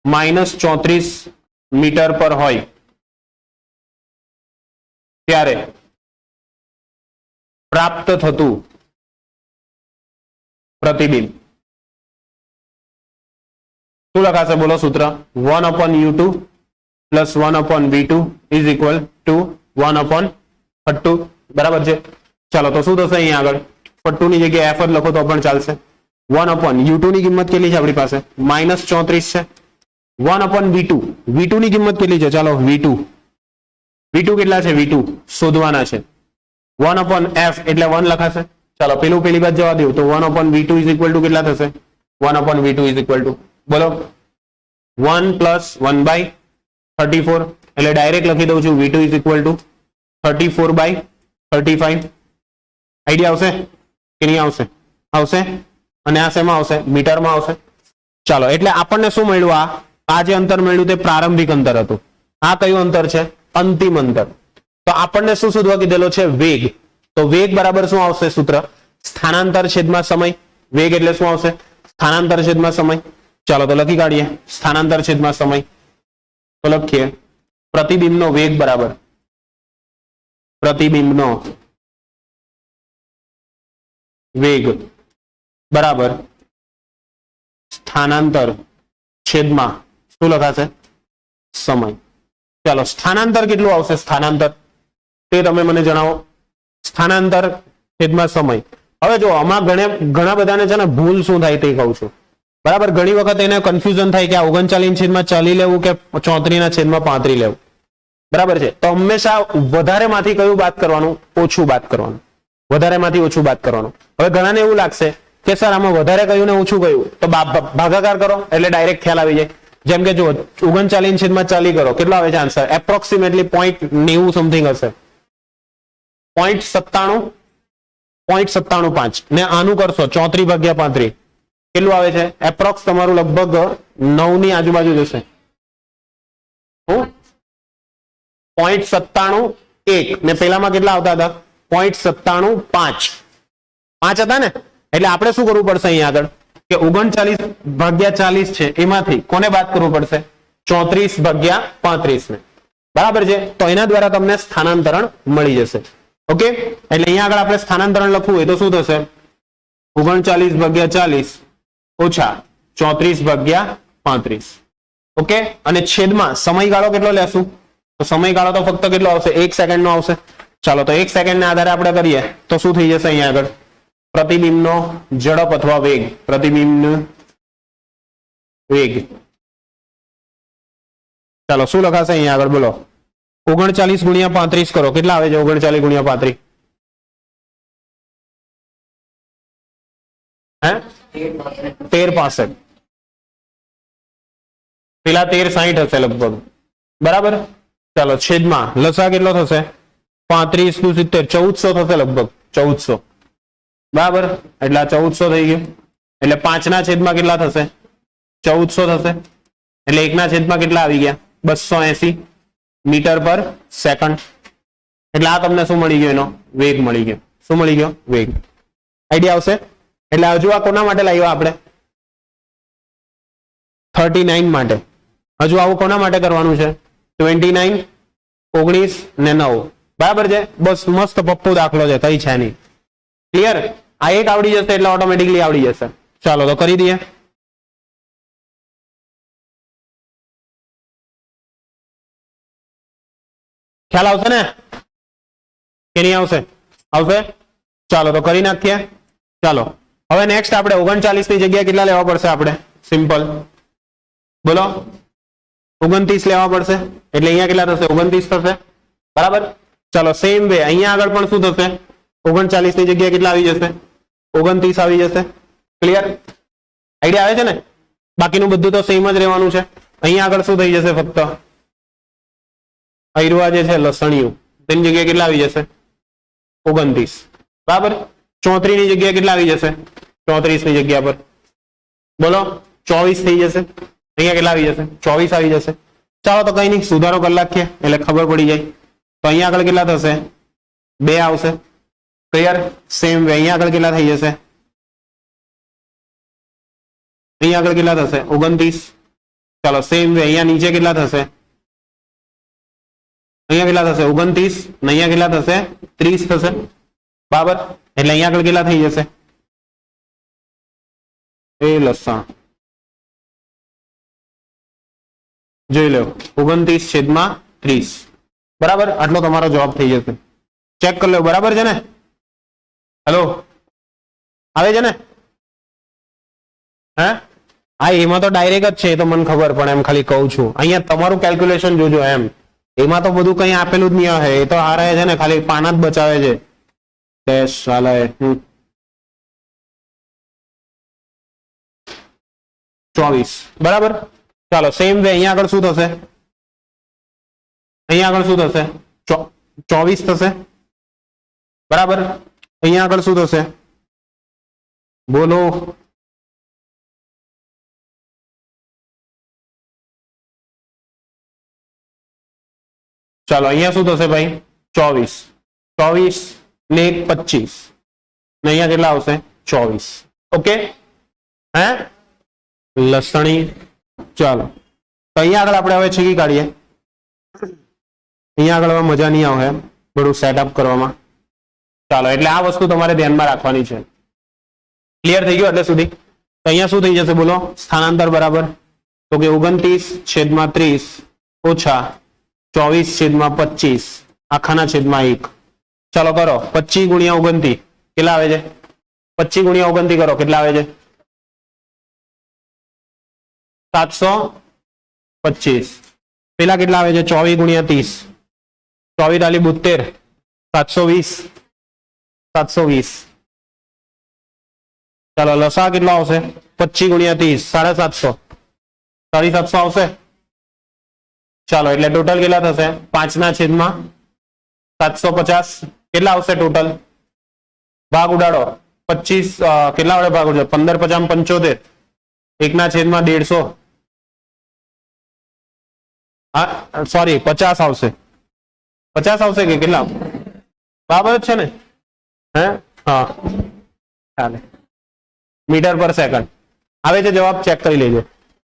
-34 મીટર પર હોય ત્યારે પ્રાપ્ત થતું પ્રતિબિંબ શું લખાશે બોલો સૂત્ર 1/u2 plus 1/v2 is equal to 1/32. બરાબર છે. ચાલો તો શું થશે અહીંયા આગળ ફટ્ટુ ની જગ્યાએ f જ લખો તો પણ ચાલશે. 1/u2 ની કિંમત કેટલી છે આપણી પાસે -34 છે. 1/v2 v2 ની કિંમત કેટલી છે ચાલો v2 કેટલા છે v2 શોધવાના છે. 1/f એટલે 1 લખાશે. ચાલો પેલું પેલી બાજુ જવા દઉં તો 1/v2 ઇઝ ઇક્વલ ટુ કેટલા થશે 1/v2 ઇઝ ઇક્વલ ટુ બોલો 1 પ્લસ 1/34 એટલે ડાયરેક્ટ લખી દઉં છું v2 is equal to 34/35. Idea આવશે કે નહીં આવશે? આવશે. અને આ શેમાં આવશે મીટરમાં આવશે. ચાલો એટલે આપણને શું મળ્યું આ જે અંતર મળ્યું તે પ્રારંભિક અંતર હતું. આ કયું અંતર છે અંતિમ અંતર. તો આપણને શું શોધવા કીધેલો છે વેગ. તો વેગ બરાબર શું આવશે સૂત્ર સ્થાનાંતર છેદમાં સમય. વેગ એટલે શું આવશે સ્થાનાંતર છેદમાં સમય. ચાલો તો લખી કાઢીએ સ્થાનાંતર છેદમાં સમય. તો લખીએ પ્રતિબિંબનો વેગ બરાબર પ્રતિબિંબનો વેગ બરાબર સ્થાનાંતર છેદમાં શું લખાશે સમય. ચાલો સ્થાનાંતર કેટલું આવશે સ્થાનાંતર તે તમે મને જણાવો. સ્થાનાંતર છેદમાં સમય. હવે જો આમાં ઘણા બધાને છે ને ભૂલ શું થાય તે કહું છું. બરાબર ઘણી વખત એને કન્ફ્યુઝન થાય કે આ 39/40 લેવું કે 34/35 લેવું. બરાબર છે. તો હંમેશા વધારે માંથી કયું બાદ કરવાનું ઓછું બાદ કરવાનું. વધારે માંથી ઓછું બાદ કરવાનું. હવે ઘણાને એવું લાગશે કે સર આમાં વધારે કયું ને ઓછું કયું તો ભાગાકાર કરો એટલે ડાયરેક્ટ ખ્યાલ આવી જાય. જેમ કે જો 39/40 કરો કેટલો આવે છે આન્સર એપ્રોક્સિમેટલી 0.90 સમથિંગ હશે 0.97 ને આનું કરશો 34/35 કેટલું આવે છે એપ્રોક્સ તમારું લગભગ 9 ની આજુબાજુ જશે. 0.97 ને પેલામાં કેટલા આવતા હતા 0.97 5 હતા ને. એટલે આપણે શું કરવું પડશે અહીંયા આગળ કે 39/40 છે એમાંથી કોને બાદ કરવું પડશે 34/35 ને. બરાબર છે. તો એના દ્વારા તમને સ્થાનાંતરણ મળી જશે. ઓકે એટલે અહીંયા આગળ આપણે સ્થાનાંતરણ લખવું હોય તો શું થશે 39/40 ઓછા 34/35. ઓકે અને છેદમાં સમયગાળો કેટલો લેશું તો સમયગાળો તો ફક્ત કેટલો આવશે 1 સેકન્ડ નો આવશે. ચાલો તો 1 સેકન્ડ ના આધારે આપણે કરીએ તો શું થઈ જશે અહીંયા આગળ પ્રતિબિંબનો ઝડપ અથવા વેગ પ્રતિબિંબ વેગ. ચાલો શું લખાશે અહીંયા આગળ બોલો 39/35 કરો કેટલા આવે છે 39/35 હે 1365 પેલા 1360 હશે લગભગ. બરાબર. ચાલો છેદમાં લસા કેટલો થશે 35 × 70 1400 થશે લગભગ 1400. બરાબર એટલે 1400 થઈ ગયું. એટલે 5 ના છેદમાં કેટલા થશે 1400 થશે. એટલે 1 ના છેદમાં કેટલા આવી ગયા 280 મીટર પર સેકન્ડ. એટલે આ તમને શું મળી ગયો એનો વેગ મળી ગયો. શું મળી ગયો વેગ. આઈડિયા આવશે. એટલે હજુ આ કોના માટે લાવ્યા આપણે 39 માટે. હજુ આવું કોના માટે કરવાનું છે 29 19 ને 9. બરાબર છે. બસ મસ્ત પપ્પુ દાખલો છે કઈ છે નહીં. ક્લિયર. આ એક આવડી જશે એટલે ઓટોમેટિકલી આવડી જશે. ચાલો તો કરી દઈએ. ખ્યાલ આવશે ને કે નહીં આવશે આવશે. ચાલો તો કરી નાખીએ. ચાલો હવે નેક્સ્ટ આપણે 39 ની જગ્યાએ કેટલા લેવા પડશે આપણે સિમ્પલ બોલો 29 લેવા પડશે. એટલે અહીંયા કેટલા થશે 29 થશે. બરાબર. ચાલો સેમ વે અહીંયા આગળ પણ શું થશે 39 ની જગ્યાએ કેટલા આવી જશે 29 આવી જશે. ક્લિયર. આઈડિયા આવે છે ને. બાકીનું બધું તો સેમ જ રહેવાનું છે. અહીંયા આગળ શું થઈ જશે ફક્ત અયરુઆ જે છે લસણિયું તેની જગ્યાએ કેટલા આવી જશે 29. બરાબર. 34 ની જગ્યાએ કેટલા આવી જશે 34 ની જગ્યા પર બોલો 24 થઈ જશે. અહીંયા કેટલા આવી જશે 24 આવી જશે. ચાલો તો કઈ નહીં સુધારો કરી નાખીએ એટલે ખબર પડી જાય. તો અહીંયા આગળ કેટલા થશે 2 આવશે ક્લિયર સેમ વે અહીંયા આગળ કેટલા થઈ જશે અહીંયા આગળ કેટલા થશે 29 ચાલો સેમ વે અહીંયા નીચે કેટલા થશે અહીંયા કેટલા થશે 29 ને અહીંયા કેટલા થશે 30 થશે બરાબર એટલે અહીંયા આગળ કેટલા થઈ જશે એ લસણ જોઈ લો 29/30 બરાબર આટલો તમારો જવાબ થઈ જશે ચેક કરી લો બરાબર છે ને હેલો આવે છે ને હે હા એમાં તો ડાયરેક્ટ જ છે એ તો મને ખબર પણ એમ ખાલી કહું છું અહીંયા તમારું કેલ્ક્યુલેશન જોજો એમ એમાં તો બધું કઈ આપેલું જ નહીં આવે એ તો હારે છે ને ખાલી પાના જ બચાવે છે ડેશ ચાલે 24 બરાબર ચાલો સેમ વે અહીંયા આગળ શું થશે અહીંયા આગળ શું થશે 24 થશે બરાબર અહીંયા આગળ શું થશે બોલો ચાલો અહીંયા શું થશે ભાઈ 24 ને 25 ને અહીંયા કેટલા આવશે 24 ઓકે હે લસણી ચાલો તો અહીંયા આગળ આપણે હવે છીકી કાઢીએ અહીંયા આગળ હવે મજા નહીં આવે બધું સેટઅપ કરવામાં ચાલો એટલે આ વસ્તુ તમારે ધ્યાનમાં રાખવાની છે ક્લિયર થઈ ગયું એટલે સુધી તો અહીંયા શું થઈ જશે બોલો સ્થાનાંતર બરાબર તો કે 29/30 ઓછા 24/25 આખાના છેદમાં 1 ચાલો કરો 25 × 29 કેટલા આવે છે 25 × 29 કરો કેટલા આવે છે 725 પેલા કેટલા આવે છે 24 × 30 24 72 720 ચાલો લસા કેટલો આવશે 25 × 30 750 આવશે ચાલો એટલે ટોટલ કેટલા થશે 5/750 કેટલા આવશે ટોટલ ભાગ ઉડાડો 25 કેટલા વડે ભાગ ઉડાડો 15 5 75 1/150 હા સોરી 50 આવશે 50 આવશે કે કેટલા બરાબર જ છે ને હે હા ચાલે મીટર પર સેકન્ડ આવે છે જવાબ ચેક કરી લેજો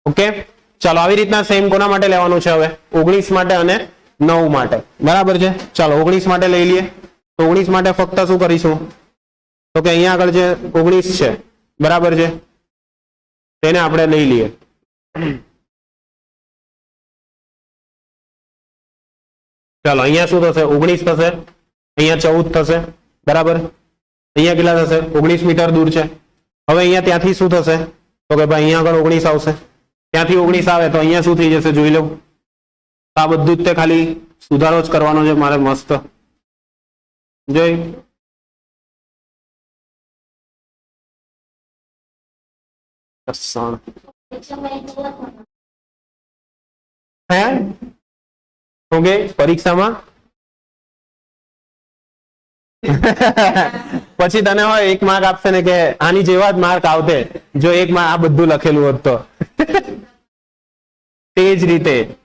ઓકે ચાલો આવી રીતના સેમ કોના માટે લેવાનું છે હવે 19 માટે અને 9 માટે બરાબર છે ચાલો 19 માટે લઈ લઈએ તો 19 માટે ફક્ત શું કરીશું તો કે અહીંયા આગળ જે 19 છે બરાબર છે તેને આપણે લઈ લઈએ ચાલો અહીંયા શું થશે 19 થશે અહીંયા 14 થશે બરાબર અહીંયા કેટલા થશે 19 મીટર દૂર છે હવે અહીંયા ત્યાંથી શું થશે તો કે ભાઈ અહીંયા આગળ 19 આવશે ત્યાંથી 19 આવે તો અહીંયા શું થઈ જશે જોઈ લો આ બધું જ તે ખાલી સુધારો જ કરવાનો છે મારે મસ્ત જોઈ હે ઓકે પરીક્ષામાં પછી તને હોય 1 માર્ક આપશે ને કે આની જેવા જ માર્ક આવતે જો 1 માર્ક આ બધું લખેલું હોત તો તે જ રીતે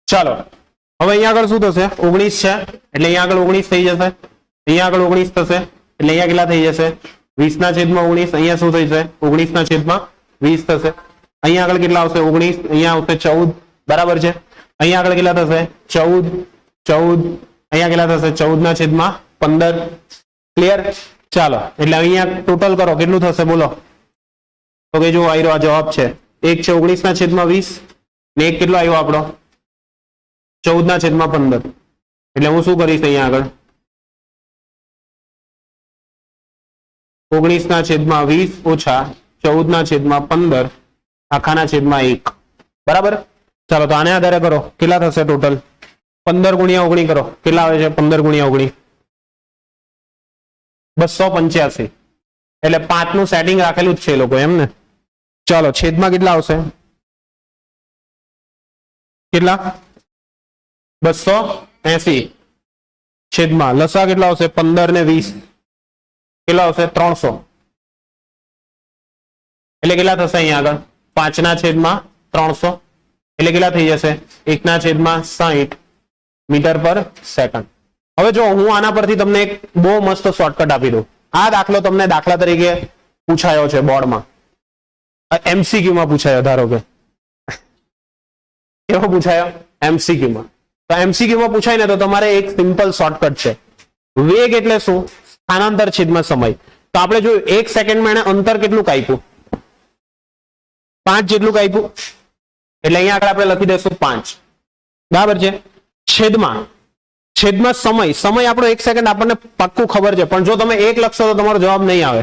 ચાલો હવે અહીંયા આગળ શું થશે 19 છે એટલે અહીંયા આગળ 19 થઈ જશે અહીંયા આગળ 19 થશે એટલે અહીંયા કેટલા થઈ જશે 20/19 અહીંયા શું થઈ જશે 19/20 થશે અહીંયા આગળ કેટલા આવશે 19 અહીંયા આવશે 14 બરાબર છે અહીંયા આગળ કેટલા થશે 14 અહીંયા કેટલા થશે 14/15 ક્લિયર ચાલો એટલે અહીંયા ટોટલ કરો કેટલું થશે બોલો તો કે જો આ જવાબ છે એક છે 19/20 ને એક કેટલો આવ્યો આપણો 14/15 એટલે હું શું કરીશ અહીંયા આગળ 19/20 ઓછા 14/15 આખાના છેદમાં 1 બરાબર ચાલો તો આને આધારે કરો કેટલા થશે ટોટલ 15 × 19 કરો કેટલા આવે છે 15 × 19 285 એટલે 5 નું સેટિંગ રાખેલું જ છે એ લોકો એમ ને. ચાલો છેદમાં કેટલા આવશે? કેટલા? 280. છેદમાં લસા કેટલા આવશે? 15 ને 20 કેટલા આવશે? 300. એટલે કેટલા થશે અહીંયા આગળ? 5 ના છેદમાં 300 એટલે કેટલા થઈ જશે? 1 ના છેદમાં 60 મીટર પર સેકન્ડ. હવે જો હું આના પરથી તમને એક બહુ મસ્ત શોર્ટકટ આપી દઉં. આ દાખલો તમને દાખલા તરીકે પૂછાયો છે બોર્ડમાં, એમસીક્યુ માં પૂછાયો. ધારો કે કેવો પૂછાયો? એમસીક્યુ માં. તો એમસીક્યુ માં પૂછાય ને તો તમારે એક સિમ્પલ શોર્ટકટ છે. વેગ એટલે શું? સ્થાનાંતર છેદમાં સમય. તો આપણે જોયું 1 સેકન્ડમાં એને અંતર કેટલું કાપ્યું? 5 જેટલું કાપ્યું. એટલે અહીંયા આગળ આપણે લખી દઈશું 5. બરાબર છે. છેદમાં સમય આપણો 1 સેકન્ડ આપણને પાક્કું ખબર છે, પણ જો તમે 1 લખશો તો તમારો જવાબ નહીં આવે.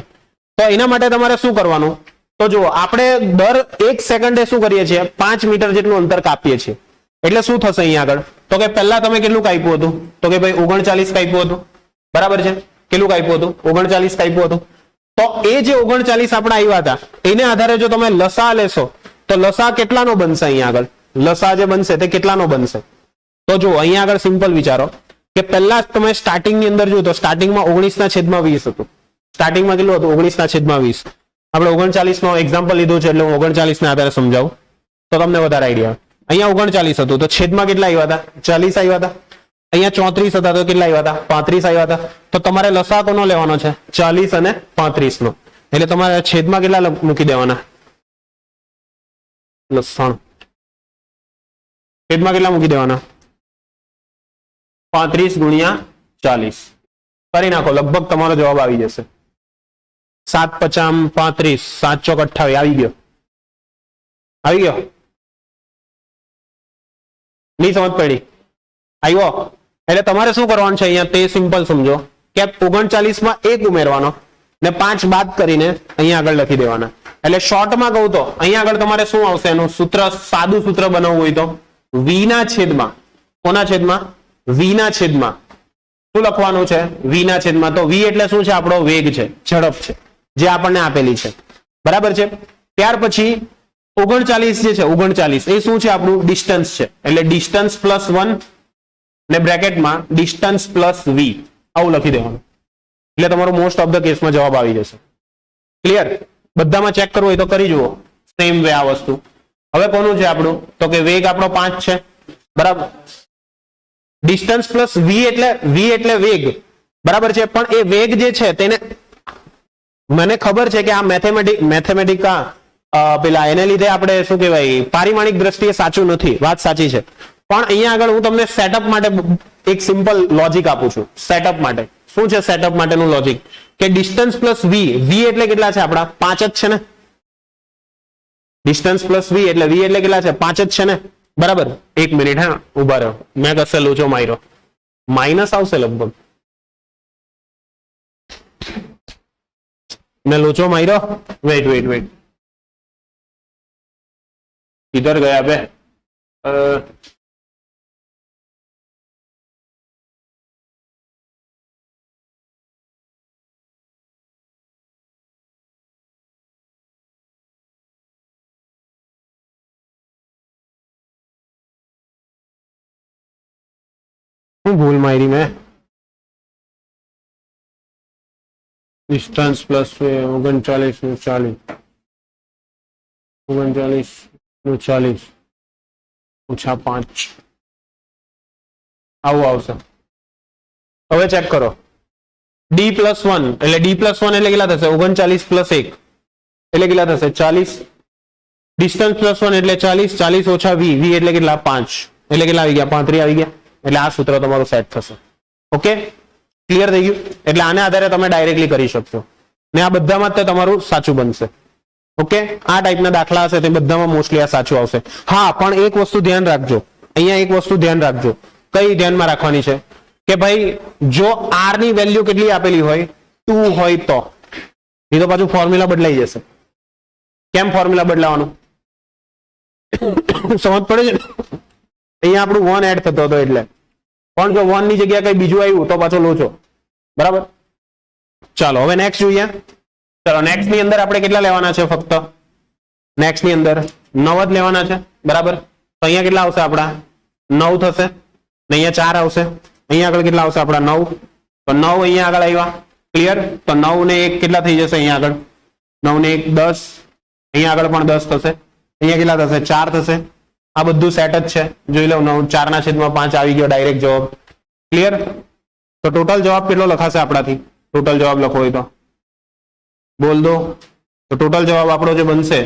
તો એના માટે તમારે શું કરવાનું? તો જુઓ, આપણે દર 1 સેકન્ડે શું કરીએ છીએ? 5 મીટર જેટલું અંતર કાપીએ છીએ. એટલે શું થશે અહીંયા આગળ? તો કે પહેલા તમે કેટલું કાપ્યું હતું? તો કે ભાઈ 39 કાપ્યું હતું. બરાબર છે. કેટલું કાપ્યું હતું? 39 કાપ્યું હતું. તો એ જે 39 આપણે આવ્યા હતા એને આધારે જો તમે લસા લેશો તો લસા કેટલાનો બનશે? અહીંયા આગળ લસા જે બનશે તે કેટલાનો બનશે? તો જો અહીંયા આગળ સિમ્પલ વિચારો કે પહેલા તમે સ્ટાર્ટિંગ ની અંદર જો તો સ્ટાર્ટિંગમાં 19 ના છેદમાં 20 હતું. સ્ટાર્ટિંગમાં કેટલું હતું? 19 ના છેદમાં 20. આપણે 39 નો એક્ઝામ્પલ લીધું છે એટલે હું 39 ના આધારે સમજાવું તો તમને વધારે આઈડિયા આવે. અહીંયા 39 હતું તો છેદમાં કેટલા આવ્યા હતા? 40 આવ્યા હતા. અહીંયા 34 હતા તો કેટલા આવ્યા હતા? 35 આવ્યા હતા. તો તમારે લસા કોનો લેવાનો છે? 40 અને 35 નો. એટલે તમારે છેદમાં કેટલા મૂકી દેવાના? લસણ છેદમાં કેટલા મૂકી દેવાના? 35 ગુણ્યા 40 કરી નાખો, લગભગ તમારો જવાબ આવી જશે. 7 50 35 7 ચોક 28 આવી ગયો. આવી ગયો? નહીં સમજ પડી? આવ્યો? એટલે તમારે શું કરવાનું છે અહીંયા તે સિમ્પલ સમજો કે 39 માં 1 ઉમેરવાનો ને 5 બાદ કરીને અહીંયા આગળ લખી દેવાના. એટલે શોર્ટમાં કહું તો અહીંયા આગળ તમારે શું આવશે? એનું સૂત્ર, સાદું સૂત્ર બનાવવું હોય તો v ના છેદમાં, કોના છેદમાં? v ના છેદમાં શું લખવાનું છે? v ના છેદમાં. તો v એટલે શું છે? આપણો વેગ છે, ઝડપ છે જે આપણને આપેલી છે. બરાબર છે. ત્યાર પછી 39 જે છે 39 એ શું છે? આપણું ડિસ્ટન્સ છે. એટલે ડિસ્ટન્સ પ્લસ 1 ને બ્રેકેટમાં ડિસ્ટન્સ પ્લસ v આવું લખી દેવાનું. એટલે તમારો મોસ્ટ ઓફ ધ કેસમાં જવાબ આવી જશે. ક્લિયર? બધામાં ચેક કરવું હોય તો કરી જુઓ સેમ વે આ વસ્તુ. હવે કોનું છે આપણું? તો કે વેગ આપણો 5 છે. બરાબર. ડિસ્ટન્સ પ્લસ v એટલે વેગ. બરાબર છે. પણ એ વેગ જે છે તેને મને ખબર છે કે આ મેથેમેટિકા પેલા એને લીધે આપણે શું કહેવાય પારિમાણિક દ્રષ્ટિએ સાચું નથી, વાત સાચી છે. પણ અહીંયા આગળ હું તમને સેટઅપ માટે એક સિમ્પલ લોજિક આપું છું. સેટઅપ માટે શું છે? સેટઅપ માટેનું લોજિક કે ડિસ્ટન્સ પ્લસ v એટલે કેટલા છે? આપણા 5 જ છે ને. ડિસ્ટન્સ પ્લસ v એટલે કેટલા છે? 5 જ છે ને. બરાબર. 1 મિનિટ, હા ઉભા રહ્યો, મેં કશે લોચો માર્યો. માઇનસ આવશે લગભગ. મેં લોચો માર્યો. વેઇટ इधर गया बे. भूल मारी में डिस्टेंस प्लस 39 40 39 40 ઓછા 5 આવું આવશે. હવે ચેક કરો. d પ્લસ 1 એટલે કેટલા થશે? 39 પ્લસ 1 એટલે કેટલા થશે? 40. ડિસ્ટન્સ પ્લસ 1 એટલે 40 ઓછા v એટલે કેટલા? 5 એટલે કેટલા આવી ગયા? 35 આવી ગયા. એટલે આ સૂત્ર તમારું સેટ થશે. ઓકે, ક્લિયર થઈ ગયું? એટલે આને આધારે તમે ડાયરેક્ટલી કરી શકશો ને આ બધામાં જ તમારું સાચું બનશે. ઓકે, આ ટાઈપના દાખલા હશે તે બધામાં મોસ્ટલી આ સાચું આવશે. હા, પણ એક વસ્તુ ધ્યાન રાખજો. અહીંયા એક વસ્તુ ધ્યાન રાખજો. કઈ ધ્યાનમાં રાખવાની છે કે ભાઈ જો r ની વેલ્યુ કેટલી આપેલી હોય 2 હોય તો એ તો પાછું ફોર્મ્યુલા બદલાઈ જશે. કેમ ફોર્મ્યુલા બદલાવાનું? સમજ પડે છે? અહીંયા આપણું 1 એડ થતો હતો એટલે, પણ જો 1 ની જગ્યાએ કઈ બીજું આવ્યું તો પાછો લોચો. બરાબર. ચાલો હવે નેક્સ્ટ જોઈએ. ચલો નેક્સ્ટ ની અંદર આપણે કેટલા લેવાના છે? ફક્ત નેક્સ્ટ ની અંદર 9 જ લેવાના છે, બરાબર. તો અહીંયા કેટલા આવશે આપણા? 9 થશે ને અહીંયા 4 આવશે. અહીંયા આગળ કેટલા આવશે આપણા? 9. તો 9 અહીંયા આગળ આવ્યા. ક્લિયર? તો 9 ને 1 કેટલા થઈ જશે? અહીંયા આગળ 9 ને 1 10. અહીંયા આગળ પણ 10 થશે. અહીંયા કેટલા થશે? 4 થશે. આ બધું સેટ જ છે. જોઈ લો 9 4/5 આવી ગયો ડાયરેક્ટ જવાબ. ક્લિયર? તો ટોટલ જવાબ કેટલો લખાશે આપણાથી? ટોટલ જવાબ લખવો હોય તો બોલ દો. તો ટોટલ જવાબ આપણો જે બનશે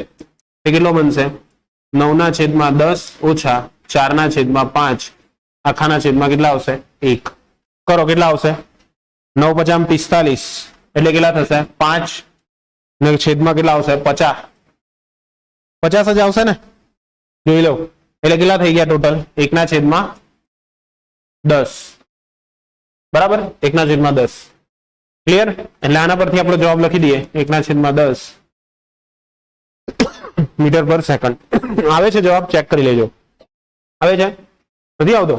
એ કેટલો બનશે? 9/10 ઓછા 4/5 આખાના છેદમાં કેટલા આવશે? 1. કરો કેટલા આવશે? 9 × 45 એટલે કેટલા થશે? 5 ને છેદમાં કેટલા આવશે? 50. 50 જ આવશે ને? જોઈ લો એટલે કેટલા થઈ ગયા ટોટલ? 1/10. બરાબર, 1/10. ક્લિયર? એટલે આના પરથી આપણો જવાબ લખી દઈએ 1/10 મીટર પર સેકન્ડ. આવે છે જવાબ? ચેક કરી લેજો. આવે છે? નથી આવતો?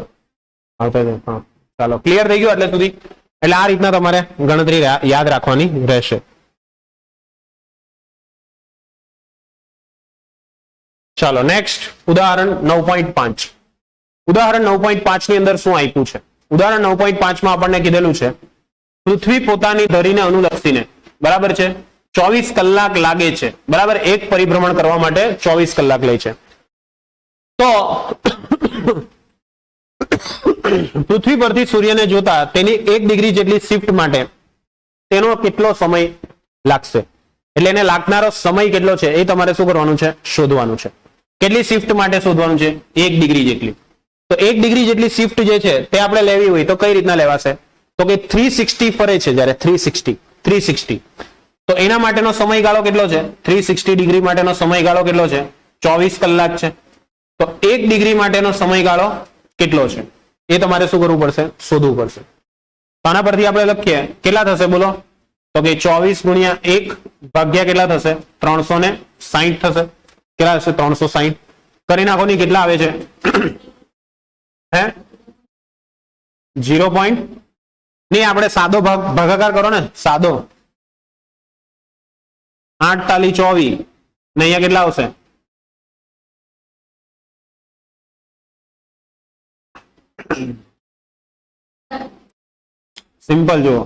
આવતો છે. હા ચાલો, ક્લિયર થઈ ગયું એટલે સુધી. એટલે આ રીતના તમારે ગણતરી યાદ રાખવાની રહેશે. ચાલો નેક્સ્ટ ઉદાહરણ 9.5. ઉદાહરણ 9.5 ની અંદર શું આપ્યું છે? ઉદાહરણ 9.5 માં આપણને કીધેલું છે પૃથ્વી પોતાની ધરીને અનુલક્ષીને, બરાબર છે, 24 કલાક લાગે છે. બરાબર, એક પરિભ્રમણ કરવા માટે 24 કલાક લે છે. તો પૃથ્વી પરથી સૂર્યને જોતા તેની 1 ડિગ્રી જેટલી શિફ્ટ માટે તેનો કેટલો સમય લાગશે? એટલે એને લાગનારો સમય કેટલો છે એ તમારે શું કરવાનું છે? શોધવાનું છે. કેટલી શિફ્ટ માટે શોધવાનું છે? 1 ડિગ્રી જેટલી. તો 1 ડિગ્રી જેટલી શિફ્ટ જે છે તે આપણે લેવી હોય તો કઈ રીતના લેવાશે? તો કે 360 ફરે છે જ્યારે 360 તો એના માટેનો સમયગાળો કેટલો છે? 360 ડિગ્રી માટેનો સમયગાળો કેટલો છે? 24 કલાક છે. તો 1 ડિગ્રી માટેનો સમયગાળો કેટલો છે એ તમારે શું કરવું પડશે? શોધવું પડશે. તો આના પરથી આપણે લખીએ કેટલા થશે બોલો? તો કે 24 × 1 ભાગ્યા કેટલા થશે? 360 થશે. કેટલા થશે? 360. કરી નાખો ની કેટલા આવે છે? હે 0. નહીં, આપણે સાદો ભાગાકાર કરો ને, સાદો. 8 તાલી 24 ને અહીંયા કેટલા આવશે? સિમ્પલ જુઓ,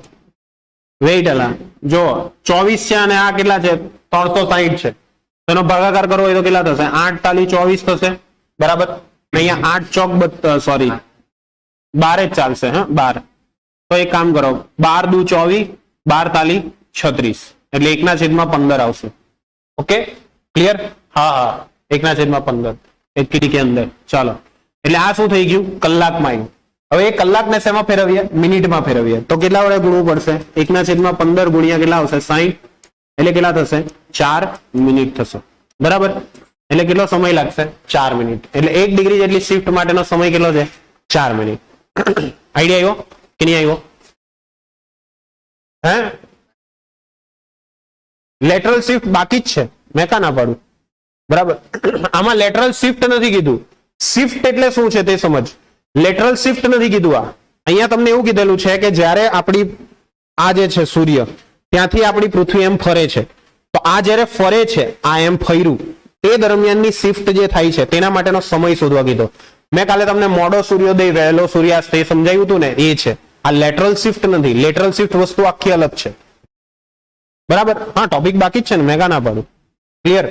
વેઇટ અલા જો 24 છે અને આ કેટલા છે? 360 છે. તેનો ભાગાકાર કરવો હોય તો કેટલા થશે? 8 તાલી 24 થશે. બરાબર, અહીંયા 8 ચોક 12 જ ચાલશે. હા 12. તો એક કામ કરો, 12 દુ 24, 12 તાલી 36 એટલે 1/15 આવશે. Okay clear? હા 1/15 1 કી કે અંદર. ચાલો, એટલે આ શું થઈ ગયું? કલાકમાં આવ્યું. હવે એ કલાકને શેમાં ફેરવીએ? મિનિટમાં ફેરવીએ. તો કેટલા વડે ગુણવું પડશે? 1/15 ગુણ્યા કેટલા આવશે? 60 એટલે કેટલા થશે? 4 મિનિટ થશે. બરાબર, એટલે કેટલો સમય લાગશે? 4 મિનિટ. એટલે 1 ડિગ્રી જેટલી શિફ્ટ માટેનો સમય કેટલો છે? 4 મિનિટ. આઈડિયા આવ્યો કે નહીં આવ્યો? હે લેટરલ શિફ્ટ બાકી જ છે, મેં કા ના પાડું? બરાબર, આમાં લેટરલ શિફ્ટ નથી કીધું. શિફ્ટ એટલે શું છે તે સમજ. લેટરલ શિફ્ટ નથી કીધું. આ અહીંયા તમને એવું કીધેલું છે કે જ્યારે આપણી આ જે છે સૂર્ય ત્યાંથી આપણી પૃથ્વી એમ ફરે છે, તો આ જ્યારે ફરે છે આ એમ ફર્યું તે દરમિયાનની શિફ્ટ જે થાય છે તેના માટેનો સમય શોધવા કીધો. મેં કાલે તમને મોડો સૂર્યોદય વહેલો સૂર્યાસ્ત એ સમજાવ્યું હતું ને, એ છે. આ લેટરલ શિફ્ટ નથી. લેટરલ શિફ્ટ વસ્તુ આખી અલગ છે. બરાબર, હા ટોપિક બાકી જ છે ને, મેગા ના પાડું. ક્લિયર?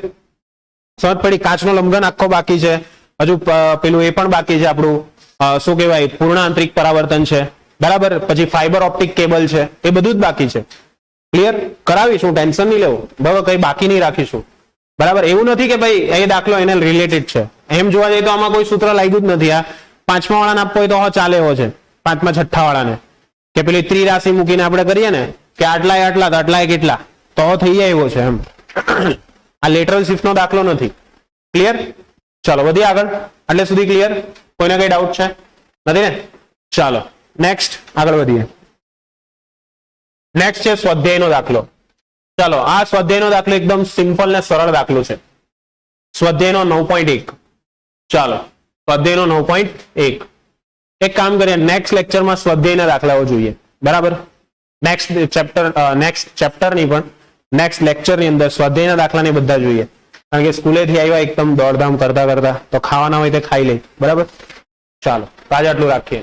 સમજ પડી? કાચનો લંબઘન આખો બાકી છે, હજુ પેલું એ પણ બાકી છે આપણું શું કહેવાય પૂર્ણાંતરિક પરાવર્તન છે. બરાબર, પછી ફાઈબર ઓપ્ટિક કેબલ છે, એ બધું જ બાકી છે. ક્લિયર? કરાવીશું, ટેન્શન નહીં લેવું. બરાબર, કઈ બાકી નહીં રાખીશું. બરાબર, એવું નથી કે ભાઈ એ દાખલો એને રિલેટેડ છે. એમ જોવા જઈએ તો આમાં કોઈ સૂત્ર લાગ્યું જ નથી. આ 5મા વાળાને આપવો હોય તો ચાલે એવો છે. 5મા 6 વાળાને કે પેલી ત્રિરાશિ મૂકીને આપણે કરીએ ને કે આટલાય આટલા તો આટલાય કેટલા તો થઈ જાય એવો છે એમ. આ લેટરલ શિફ્ટ નો દાખલો નથી. ક્લિયર? ચાલો વધીએ આગળ. એટલે સુધી ક્લિયર? કોઈને કઈ ડાઉટ છે? નથી ને? ચાલો નેક્સ્ટ આગળ વધીએ. નેક્સ્ટ છે સ્વાધ્યાયનો દાખલો. ચાલો, આ સ્વાધ્યાયનો દાખલો એકદમ સિમ્પલ ને સરળ દાખલો છે. સ્વાધ્યાયનો 9.1. ચાલો, સ્વાધ્યાયનો 9.1. એક કામ કરીએ, નેક્સ્ટ લેક્ચરમાં સ્વાધ્યાયના દાખલાઓ જોઈએ. બરાબર, નેક્સ્ટ ચેપ્ટર ની પણ નેક્સ્ટ લેક્ચર ની અંદર સ્વાધ્યાયના દાખલાને બધા જોઈએ, કારણ કે સ્કૂલેથી આવ્યા એકદમ દોડધામ કરતા કરતા, તો ખાવાના હોય તે ખાઈ લે. બરાબર, ચાલો આજ આટલું રાખીએ.